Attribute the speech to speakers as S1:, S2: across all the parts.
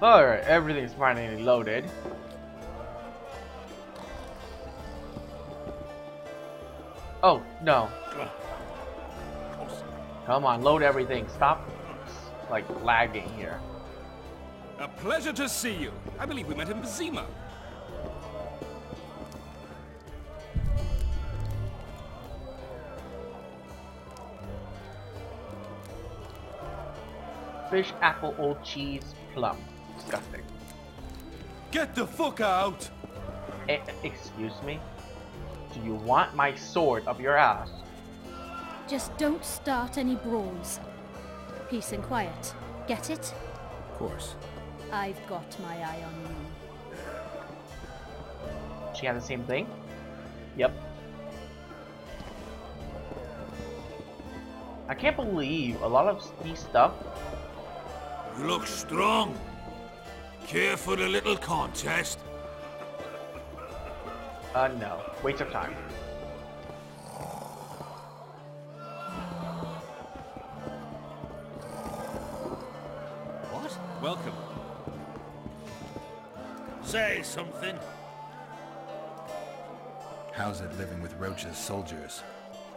S1: Alright, everything's finally loaded. Oh, no. Come on, load everything. Stop, like, lagging here.
S2: A pleasure to see you. I believe we met in Zima.
S1: Fish, apple, old cheese, plum. Disgusting.
S2: Get the fuck out!
S1: Excuse me? Do you want my sword up your ass?
S3: Just don't start any brawls. Peace and quiet. Get it?
S4: Of course.
S3: I've got my eye on you.
S1: She had the same thing? Yep. I can't believe a lot of these stuff.
S5: You look strong. Care for a little contest?
S1: No. Waste of time.
S5: What?
S2: Welcome.
S5: Say something.
S4: How's it living with Roach's soldiers?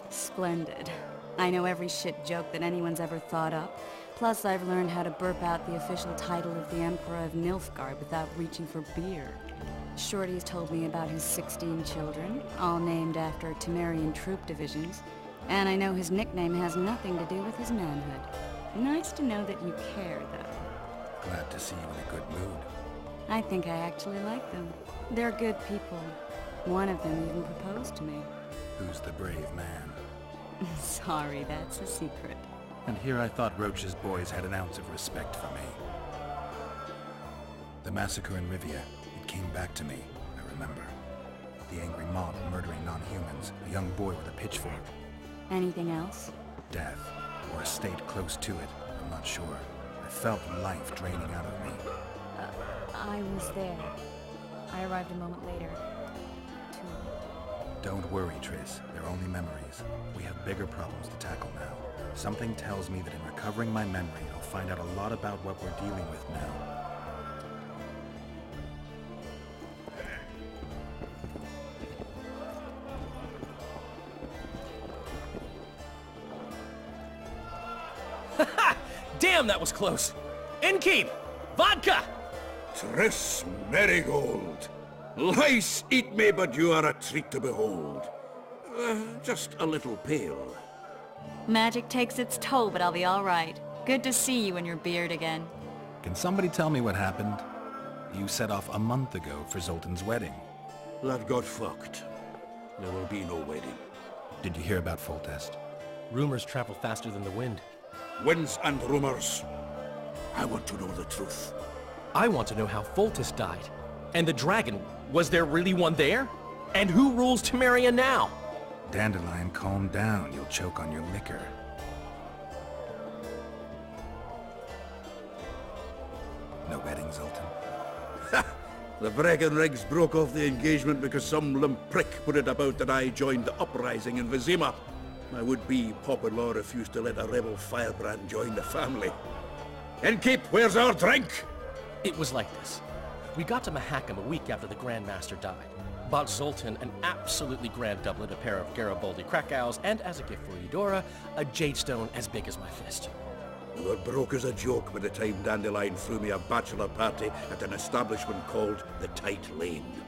S6: Splendid. I know every shit joke that anyone's ever thought up. Plus, I've learned how to burp out the official title of the Emperor of Nilfgaard without reaching for beer. Shorty's told me about his 16 children, all named after Temerian troop divisions. And I know his nickname has nothing to do with his manhood. Nice to know that you care, though.
S4: Glad to see you in a good mood.
S6: I think I actually like them. They're good people. One of them even proposed to me.
S4: Who's the brave man?
S6: Sorry, that's a secret.
S4: And here I thought Roach's boys had an ounce of respect for me. The massacre in Rivia, it came back to me, I remember. The angry mob murdering non-humans, a young boy with a pitchfork.
S6: Anything else?
S4: Death, or a state close to it, I'm not sure. I felt life draining out of me.
S6: I was there. I arrived a moment later. Too late.
S4: Don't worry, Triss. They're only memories. We have bigger problems to tackle now. Something tells me that in recovering my memory, I'll find out a lot about what we're dealing with now.
S2: Damn, that was close. Innkeep! Vodka!
S5: Triss Marigold. Lice eat me, but you are a treat to behold. Just a little pale.
S6: Magic takes its toll, but I'll be all right. Good to see you and your beard again.
S4: Can somebody tell me what happened? You set off a month ago for Zoltan's wedding.
S5: That got fucked. There will be no wedding.
S4: Did you hear about Foltest?
S7: Rumors travel faster than the wind.
S5: Winds and rumors. I want to know the truth.
S7: I want to know how Foltest died. And the dragon, was there really one there? And who rules Temeria now?
S4: Dandelion, calm down. You'll choke on your liquor. No wedding, Zoltan?
S5: The Breckenrigs broke off the engagement because some limp prick put it about that I joined the uprising in Vizima. My would-be pop-in-law refused to let a rebel firebrand join the family. Innkeep, where's our drink?
S7: It was like this. We got to Mahakam a week after the Grand Master died. Bought Zoltan an absolutely grand doublet, a pair of Garibaldi Krakau's, and as a gift for Eudora, a jade stone as big as my fist.
S5: We were broke as a joke by the time Dandelion threw me a bachelor party at an establishment called the Tight Lane.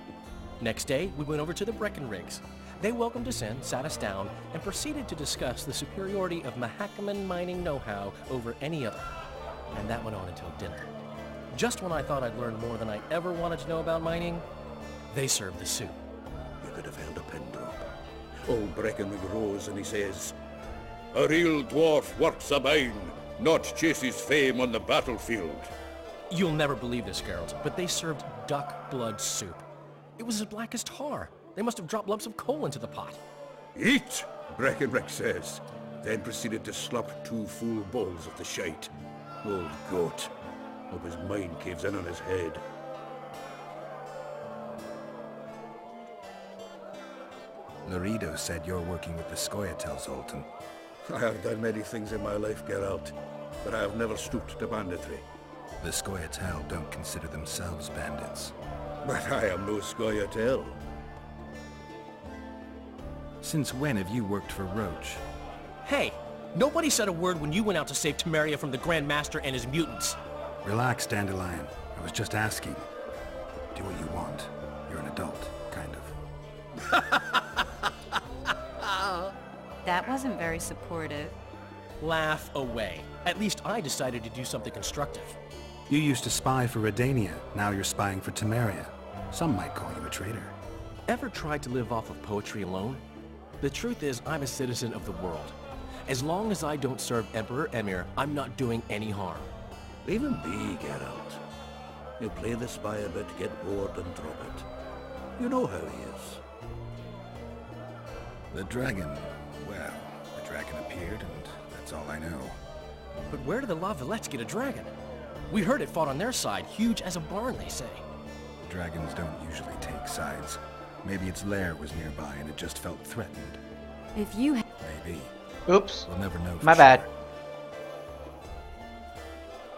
S7: Next day, we went over to the Breckenrigs. They welcomed us in, sat us down, and proceeded to discuss the superiority of Mahakaman mining know-how over any other. And that went on until dinner. Just when I thought I'd learned more than I ever wanted to know about mining, they served the soup.
S5: You could have held a pin drop. Old Breckenrig rose and he says, "A real dwarf works a mine, not chases fame on the battlefield."
S7: You'll never believe this, Geralt, but they served duck blood soup. It was as black as tar. They must have dropped lumps of coal into the pot.
S5: "Eat," Breckenrig says, then proceeded to slop 2 full bowls of the shite. Old goat. Hope his mind caves in on his head.
S4: Laredo said you're working with the Scoia'tael, Zoltan.
S5: I have done many things in my life, Geralt, but I have never stooped to banditry.
S4: The Scoia'tael don't consider themselves bandits.
S5: But I am no Scoia'tael.
S4: Since when have you worked for Roach?
S7: Hey, nobody said a word when you went out to save Temeria from the Grand Master and his mutants.
S4: Relax, Dandelion. I was just asking. Do what you want. You're an adult, kind of.
S6: That wasn't very supportive.
S7: Laugh away. At least I decided to do something constructive.
S4: You used to spy for Redania. Now you're spying for Temeria. Some might call you a traitor.
S7: Ever tried to live off of poetry alone? The truth is, I'm a citizen of the world. As long as I don't serve Emperor Emir, I'm not doing any harm.
S5: Leave him be, Geralt. You play the spy a bit, get bored and drop it. You know how he is.
S4: The dragon. Well, the dragon appeared, and that's all I know.
S7: But where did the La Villettes get a dragon? We heard it fought on their side, huge as a barn, they say.
S4: Dragons don't usually take sides. Maybe its lair was nearby and it just felt threatened.
S6: If you
S4: Maybe.
S1: Oops.
S4: We'll never know for
S1: My
S4: sure.
S1: bad.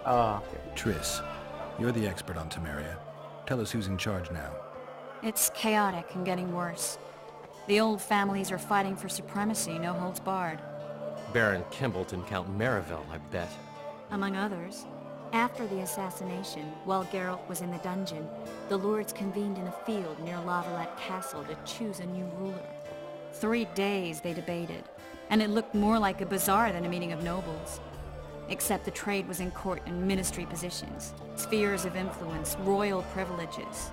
S1: Oh, okay.
S4: Triss, you're the expert on Temeria. Tell us who's in charge now.
S6: It's chaotic and getting worse. The old families are fighting for supremacy, no holds barred.
S7: Baron Kimbolt and Count Marivel, I bet.
S6: Among others. After the assassination, while Geralt was in the dungeon, the lords convened in a field near La Villette Castle to choose a new ruler. 3 days they debated, and it looked more like a bazaar than a meeting of nobles. Except the trade was in court and ministry positions, spheres of influence, royal privileges.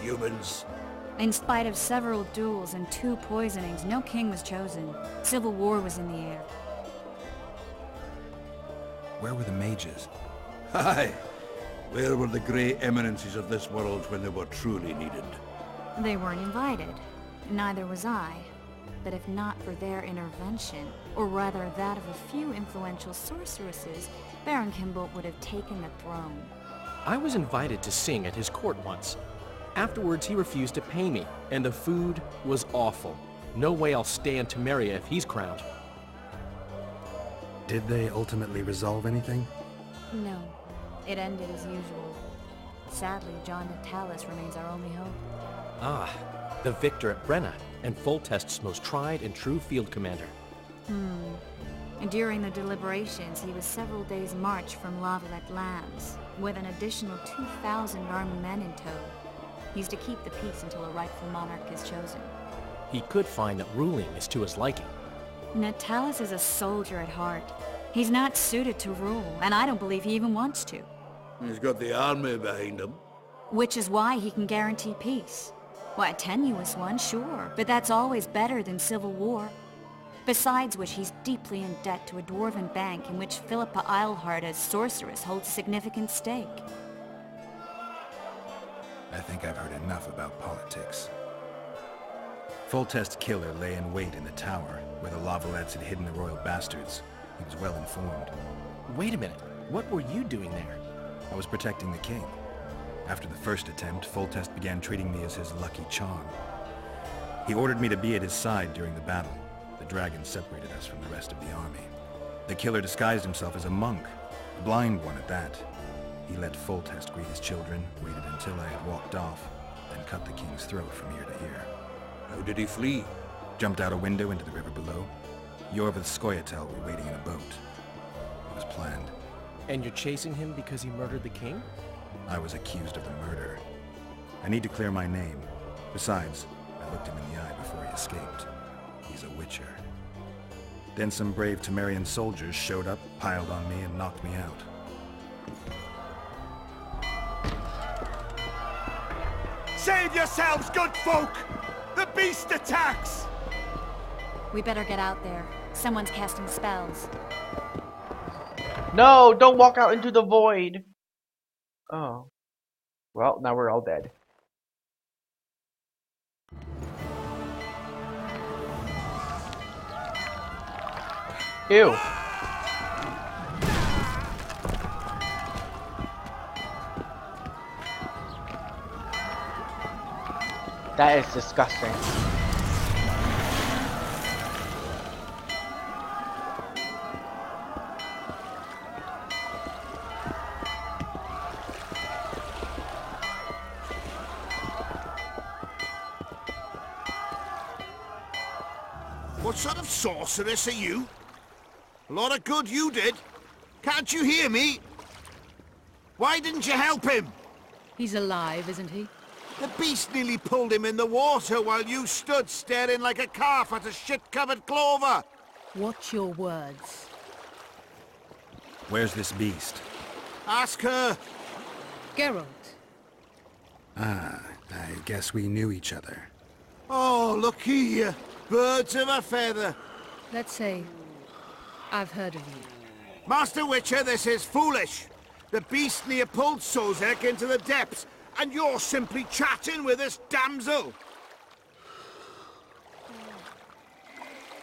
S5: Humans.
S6: In spite of several duels and 2 poisonings, no king was chosen. Civil war was in the air.
S4: Where were the mages?
S5: Aye. Where were the grey eminences of this world when they were truly needed?
S6: They weren't invited. Neither was I. But if not for their intervention, or rather that of a few influential sorceresses, Baron Kimbolt would have taken the throne.
S7: I was invited to sing at his court once. Afterwards, he refused to pay me, and the food was awful. No way I'll stay in Temeria if he's crowned.
S4: Did they ultimately resolve anything?
S6: No. It ended as usual. Sadly, John Natalis remains our only hope.
S7: Ah, the victor at Brenna, and Foltest's most tried and true field commander.
S6: And during the deliberations, he was several days' march from La Villette lands, with an additional 2,000 armed men in tow. He's to keep the peace until a rightful monarch is chosen.
S7: He could find that ruling is to his liking.
S6: Natalis is a soldier at heart. He's not suited to rule, and I don't believe he even wants to.
S5: He's got the army behind him.
S6: Which is why he can guarantee peace. Why, a tenuous one, sure, but that's always better than civil war. Besides which, he's deeply in debt to a dwarven bank in which Philippa Eilhart as sorceress holds a significant stake.
S4: I think I've heard enough about politics. Foltest's killer lay in wait in the tower, where the La Villettes had hidden the royal bastards. He was well informed.
S7: Wait a minute, what were you doing there?
S4: I was protecting the king. After the first attempt, Foltest began treating me as his lucky charm. He ordered me to be at his side during the battle. The dragon separated us from the rest of the army. The killer disguised himself as a monk, a blind one at that. He let Foltest greet his children, waited until I had walked off, then cut the king's throat from ear to ear.
S5: How did he flee?
S4: Jumped out a window into the river below. Yorva the Scoia'tael were waiting in a boat. It was planned.
S7: And you're chasing him because he murdered the king?
S4: I was accused of the murder. I need to clear my name. Besides, I looked him in the eye before he escaped. He's a witcher. Then some brave Temerian soldiers showed up, piled on me, and knocked me out.
S2: Save yourselves, good folk! The beast attacks!
S6: We better get out there. Someone's casting spells.
S1: No, don't walk out into the void. Oh. Well, now we're all dead. Ew. That is disgusting.
S2: What sort of sorceress are you? A lot of good you did. Can't you hear me? Why didn't you help him?
S8: He's alive, isn't he?
S2: The beast nearly pulled him in the water while you stood staring like a calf at a shit-covered clover.
S8: Watch your words.
S4: Where's this beast?
S2: Ask her.
S8: Geralt.
S4: Ah, I guess we knew each other.
S2: Oh, look here. Birds of a feather.
S8: Let's say I've heard of you.
S2: Master Witcher, this is foolish. The beast near pulled Sozek into the depths, and you're simply chatting with this damsel.